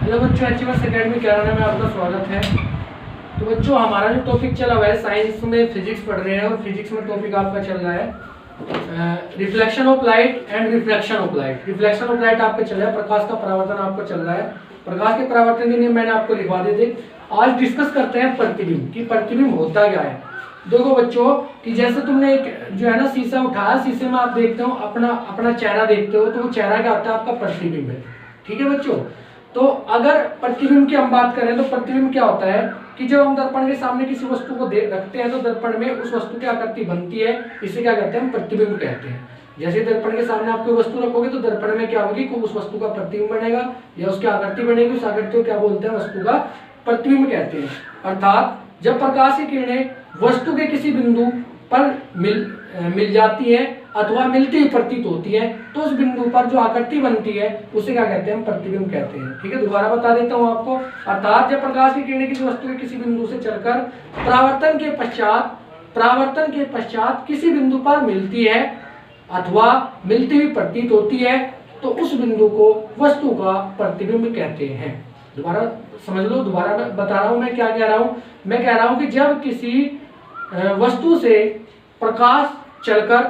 Hello बच्चों, HMS academy Kairana में आपका स्वागत है। तो बच्चों, हमारा जो टॉपिक चला हुआ है साइंस में फिजिक्स पढ़ रहे हैं और फिजिक्स में टॉपिक आपका चल रहा है reflection of light and refraction of light. Reflection of light आपका चल रहा है, प्रकाश का परावर्तन आपका चल रहा है। प्रकाश के परावर्तन के नियम मैंने आपको लिखवा दिए थे। आज डिस्कस करते हैं प्रतिबिंब कि प्रतिबिंब होता क्या है। देखो बच्चों कि जैसे तुमने एक जो है ना शीशा उठाया, शीशे में आप देखते हो अपना चेहरा देखते हो, तो वो चेहरा क्या होता है? आपका प्रतिबिंब है। ठीक है बच्चों। तो अगर प्रतिबिंब की हम बात करें तो प्रतिबिंब क्या होता है कि जब हम दर्पण के सामने किसी वस्तु को रखते हैं तो दर्पण में उस वस्तु की आकृति बनती है, इसे क्या कहते हैं? हम प्रतिबिंब कहते हैं। जैसे दर्पण के सामने आप कोई वस्तु रखोगे तो दर्पण में क्या होगी? उस वस्तु का प्रतिबिंब बनेगा या उसकी आकृति बनेगी। उस आकृति को क्या बोलते हैं? वस्तु का प्रतिबिंब कहते हैं। अर्थात जब प्रकाश की किरणें वस्तु के किसी बिंदु पर मिल जाती है अथवा मिलती हुई प्रतीत होती है तो उस बिंदु पर जो आकृति बनती है उसे क्या कहते हैं? हम प्रतिबिंब कहते हैं। ठीक है, दोबारा बता देता हूं आपको। अर्थात जब प्रकाश की किरणें किसी वस्तु के किसी बिंदु से चलकर परावर्तन के पश्चात किसी बिंदु पर मिलती है अथवा मिलती हुई प्रतीत होती है तो उस बिंदु को वस्तु का प्रतिबिंब कहते हैं। दोबारा समझ लो, दोबारा बता रहा हूं मैं क्या कह रहा हूं। मैं कह रहा हूं कि जब किसी वस्तु से प्रकाश चलकर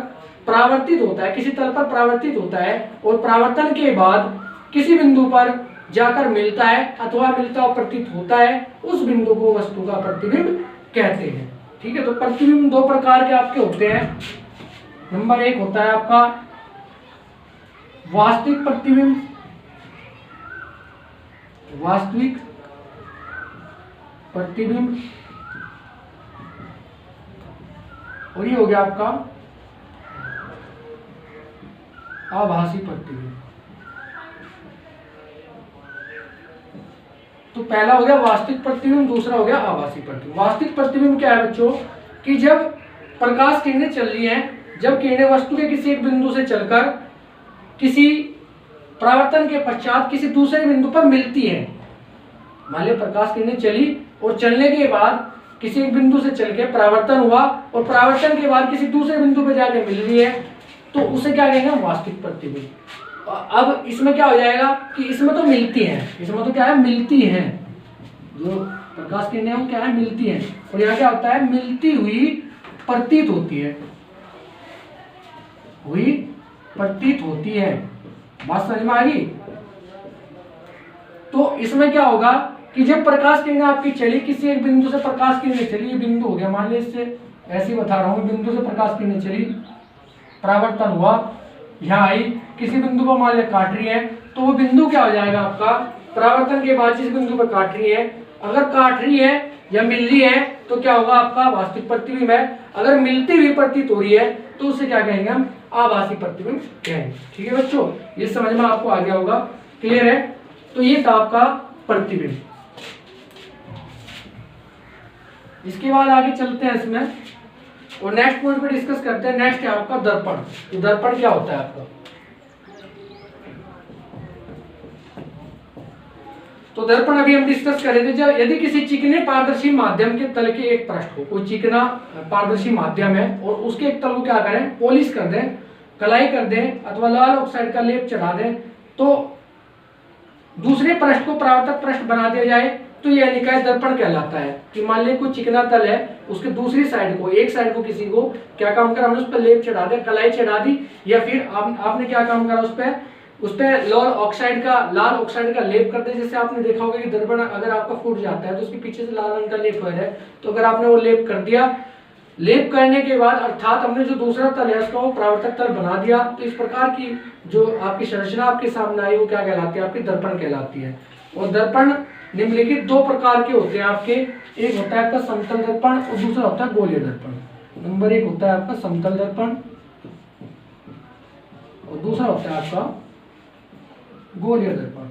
परावर्तित होता है, किसी तल पर परावर्तित होता है और परावर्तन के बाद किसी बिंदु पर जाकर मिलता है अथवा मिलता और प्रतीत होता है, उस बिंदु को वस्तु का प्रतिबिंब कहते हैं। ठीक है, तो प्रतिबिंब दो प्रकार के आपके होते हैं। नंबर एक होता है आपका वास्तविक प्रतिबिंब, वास्तविक प्रतिबिंब, और ये हो गया आपका आभासी प्रतिबिंब। तो पहला हो गया वास्तविक प्रतिबिंब, दूसरा हो गया आभासी प्रतिबिंब। वास्तविक प्रतिबिंब क्या है बच्चों कि जब प्रकाश किरणें चल रही हैं, जब किरणें वस्तु के किसी एक बिंदु से चलकर किसी परावर्तन के पश्चात किसी दूसरे बिंदु पर मिलती है। मान लीजिए प्रकाश किरणें चली और चलने के बाद किसी एक बिंदु से चल के परावर्तन हुआ और परावर्तन के बाद किसी दूसरे बिंदु पर जाके मिल रही है तो उसे क्या कहेंगे? वास्तविक प्रतिबिंब। अब इसमें क्या हो जाएगा कि इसमें तो मिलती हैं, इसमें तो क्या है? मिलती हैं। जो प्रकाश किरणें हैं वो क्या है? मिलती हैं। और यहाँ क्या होता है? मिलती हुई प्रतीत होती है, हुई प्रतीत होती है। बात समझ में आ गई? तो इसमें क्या होगा कि जब प्रकाश किरणें आपकी चली, किसी एक बिंदु से प्रकाश किरणें चली, ये बिंदु हो गया, मान लीजिए इससे ऐसे ही बता रहा हूं, बिंदु से प्रकाश किरणें चली, परावर्तन हुआ, यहाँ आई, किसी बिंदु पर मान लिया काट रही है, तो वो बिंदु क्या हो जाएगा आपका? परावर्तन के बाद जिस बिंदु पर काट रही है, अगर काट रही है या मिल रही है तो क्या होगा? आपका वास्तविक प्रतिबिंब है। अगर मिलती हुई प्रतीत हो रही है तो उसे क्या कहेंगे? हम आभासी प्रतिबिंब कहेंगे। ठीक है बच्चों, ये समझ में आपको आ गया होगा, क्लियर है? तो ये था आपका प्रतिबिंब। इसके बाद आगे चलते हैं इसमें और नेक्स्ट पॉइंट पे डिस्कस करते हैं। नेक्स्ट है आपका दर्पण। तो दर्पण क्या होता है आपका? तो दर्पण अभी हम डिस्कस कर रहे थे। जब यदि किसी चिकने पारदर्शी माध्यम के तल के एक पृष्ठ को, कोई चिकना पारदर्शी माध्यम है और उसके एक तल को क्या करें? पॉलिश कर दें, कलाई कर दें अथवा लाल ऑक्साइड का लेप चढ़ा दें तो दूसरे पृष्ठ को परावर्तक पृष्ठ बना दिया जाए तो यह निकाय दर्पण कहलाता है। कि मान लीजिए कोई चिकना तल है, उसके दूसरी साइड को, एक साइड को किसी को क्या काम करा? हमने उस पर लेप चढ़ा दिया, कलाई चढ़ा दी, या फिर आपने क्या काम करा? उस पर लाल ऑक्साइड का लेप कर दे। जैसे आपने देखा होगा कि दर्पण अगर आपका फूट जाता है तो उसके पीछे से लाल रंग का लेप हो है, तो अगर आपने वो लेप कर दिया, लेप करने के बाद अर्थात हमने जो दूसरा तल है उसका वो परावर्तक तल बना दिया, तो इस प्रकार की जो आपकी संरचना आपके सामने आई वो क्या कहलाती है? आपकी दर्पण कहलाती है। और दर्पण निम्नलिखित दो प्रकार के होते हैं आपके। एक होता है आपका समतल दर्पण और दूसरा होता है गोलीय दर्पण। नंबर एक होता है आपका समतल दर्पण और दूसरा होता है आपका गोलीय दर्पण।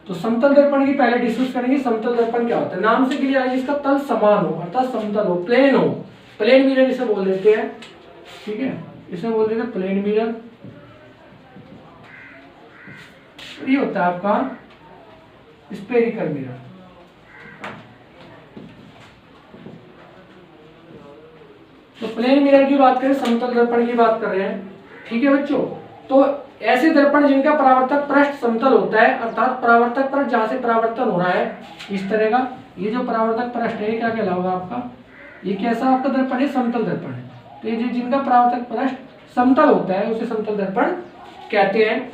तो समतल दर्पण की पहले डिस्कस करेंगे। समतल दर्पण क्या होता है? नाम से क्लियर है, जिसका तल समान हो अर्थात समतल हो, प्लेन हो। प्लेन मिरर इसे बोल देते हैं। ठीक है, इसे बोल देते हैं प्लेन मिरर। ये होता है आपका स्फेरिकल मिरर। तो प्लेन मिरर की बात करें, समतल दर्पण की बात कर रहे हैं। ठीक है बच्चों, तो ऐसे दर्पण जिनका परावर्तक पृष्ठ समतल होता है, अर्थात परावर्तक पृष्ठ जहां से परावर्तन हो रहा है इस तरह का, ये जो परावर्तक पृष्ठ है क्या कहलाएगा आपका, ये कैसा आपका दर्पण है, समतल दर्पण है। तो ये जिनका परावर्तक पृष्ठ समतल होता है उसे समतल दर्पण कहते हैं।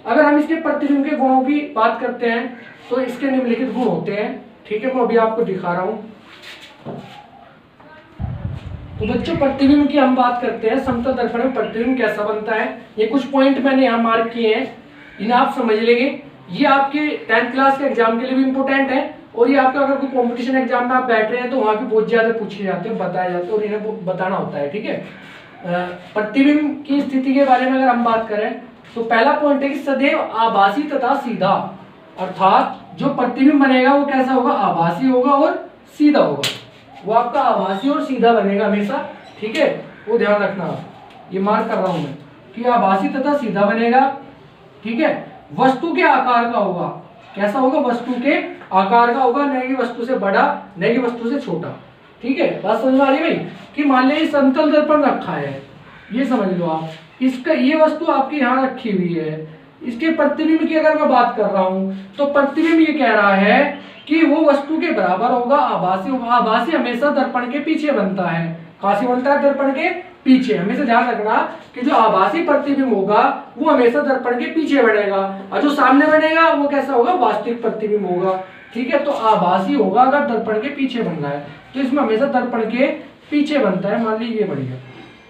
अगर हम इसके प्रतिबिंब के गुणों की बात करते हैं तो इसके निम्नलिखित गुण होते हैं, ठीक है, मैं अभी आपको दिखा रहा हूँ। तो बच्चों प्रतिबिंब की हम बात करते हैं, समतल दर्पण में प्रतिबिंब कैसा बनता है। ये कुछ पॉइंट मैंने यहाँ मार्क किए हैं, इन्हें आप समझ लेंगे। ये आपके 10th क्लास के एग्जाम के लिए भी इंपॉर्टेंट है, और ये आपका अगर कोई कंपटीशन एग्जाम में आप बैठ रहे हैं तो वहाँ भी बहुत ज्यादा पूछे जाते हैं, बताए जाते हैं, और इन्हें बताना होता है, ठीक है। प्रतिबिंब की स्थिति के बारे में अगर हम बात करें तो पहला पॉइंट है कि सदैव आभासी तथा सीधा, अर्थात जो प्रतिबिंब बनेगा वो कैसा होगा, आभासी होगा और सीधा होगा। वो आपका आभासी और सीधा बनेगा हमेशा, ठीक है, वो ध्यान रखना आप, ये मार्क कर रहा हूं मैं कि आभासी तथा सीधा बनेगा, ठीक है। वस्तु के आकार का होगा, कैसा होगा, वस्तु के आकार का होगा, न कि वस्तु से बड़ा न कि वस्तु से छोटा, ठीक है। बात समझ में आ रही है भाई, कि मान लीजिए समतल दर्पण रखा है, ये समझ लो आप, इसका ये वस्तु आपके यहाँ रखी हुई है, इसके प्रतिबिंब की अगर मैं बात कर रहा हूं तो प्रतिबिंब ये कह रहा है कि वो वस्तु के बराबर होगा, आभासी होगा। आभासी हमेशा दर्पण के पीछे बनता है, कहां से बनता है, दर्पण के पीछे। हमेशा ध्यान रखना कि जो आभासी प्रतिबिंब होगा वो हमेशा दर्पण के पीछे बनेगा, और जो सामने बनेगा वो कैसा होगा, वास्तविक प्रतिबिंब होगा, ठीक है। तो आभासी होगा अगर दर्पण के पीछे बन रहा है, तो इसमें हमेशा दर्पण के पीछे बनता है। मान लीजिए ये बन गया,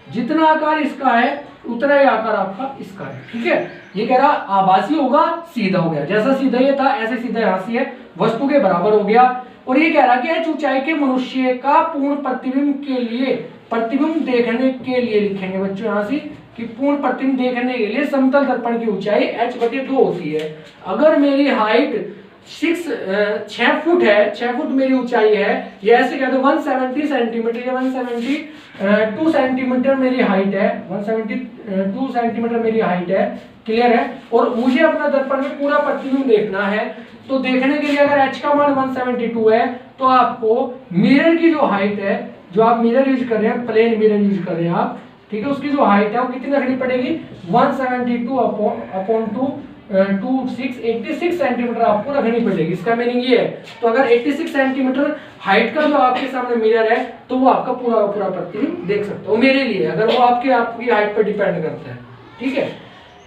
जितना आकार इसका है उतना ही आकार आपका इसका है, ठीक है। ये कह रहा आभासी होगा, सीधा हो गया, जैसा सीधा ये था ऐसे सीधा यहाँ से है, वस्तु के बराबर हो गया। और ये कह रहा कि h ऊंचाई के मनुष्य का पूर्ण प्रतिबिंब के लिए, प्रतिबिंब देखने के लिए लिखेंगे बच्चों यहाँ से कि पूर्ण प्रतिबिंब देखने के लिए समतल दर्पण की ऊंचाई h/2 होती है। अगर मेरी हाइट 6 फुट है, 6 फुट मेरी ऊंचाई है, ये ऐसे कह दो 170 सेंटीमीटर या 172 सेंटीमीटर मेरी हाइट है, 172 सेंटीमीटर मेरी हाइट है, क्लियर है। और मुझे अपना दर्पण में पूरा प्रतिबिंब देखना है, तो देखने के लिए अगर h का मान 172 है तो आपको मिरर की जो हाइट है, जो आप मिरर यूज कर रहे हैं, प्लेन मिरर यूज कर रहे हैं आप, ठीक है, उसकी जो हाइट है वो कितनी रखनी पड़ेगी, 172 अपॉन 86 सेंटीमीटर आपको रखनी पड़ेगी। इसका मीनिंग ये है, तो अगर 86 सेंटीमीटर हाइट का जो आपके सामने मिरर है तो वो आपका पूरा का पूरा प्रतिबिंब देख सकते हो मेरे लिए, अगर वो आपकी हाइट पर डिपेंड करता है, ठीक है।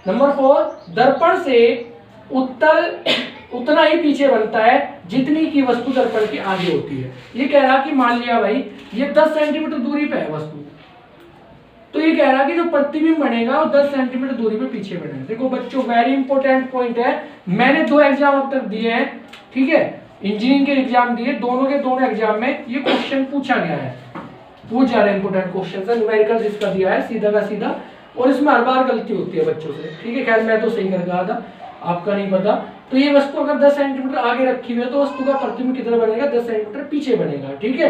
नंबर 4, दर्पण से उत्तल उतना ही पीछे बनता है जितनी की वस्तु दर्पण के आगे होती है। ये कह रहा कि मान लिया भाई ये 10 सेंटीमीटर दूरी पे है वस्तु, तो ये कह रहा कि जो प्रतिबिंब बनेगा वो 10 सेंटीमीटर दूरी पे पीछे बनेगा। देखो बच्चों वेरी इंपॉर्टेंट पॉइंट है, मैंने 2 एग्जाम अब तक दिए हैं, ठीक है, इंजीनियरिंग के एग्जाम दिए, दोनों के दोनों एग्जाम में ये क्वेश्चन पूछा गया है, पूछ जा रहे हैं, इंपॉर्टेंट क्वेश्चन है, न्यूमेरिकल इसका दिया है सीधा का सीधा, और इसमें हर बार गलती होती है बच्चों से, ठीक है। खैर मैं तो सही कर गया था, आपका नहीं पता। तो ये वस्तु अगर 10 सेंटीमीटर आगे रखी हुई है तो वस्तु का प्रतिबिंब कितना बनेगा, 10 सेंटीमीटर पीछे बनेगा, ठीक है।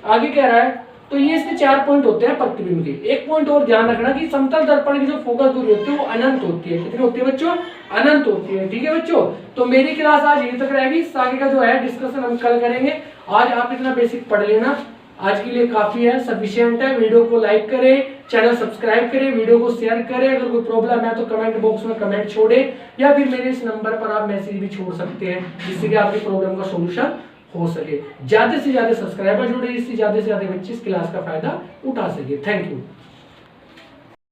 आगे कह रहा है, तो ये इसके 4 पॉइंट होते हैं प्रतिबिंब के। एक पॉइंट और ध्यान रखना कि समतल दर्पण की जो फोकस दूरी होती है वो अनंत होती है। कितनी होती है बच्चों, अनंत होती है, ठीक है बच्चों। तो मेरी क्लास आज यहीं तक रहेगी, आगे का जो है डिस्कशन हम कल करेंगे। आज आप इतना बेसिक पढ़ लेना, आज के लिए काफी है, सफिशिएंट है। वीडियो को लाइक करें, चैनल सब्सक्राइब करें, वीडियो को शेयर करें। अगर कोई प्रॉब्लम है तो कमेंट बॉक्स में कमेंट छोड़ें, या फिर मेरे इस नंबर पर आप मैसेज भी छोड़ सकते हैं, जिससे कि आपकी प्रॉब्लम का सोल्यूशन हो सके। ज्यादा से ज्यादा सब्सक्राइबर जुड़े, इससे ज्यादा से ज्यादा बच्चे इस क्लास का फायदा उठा सके। Thank you.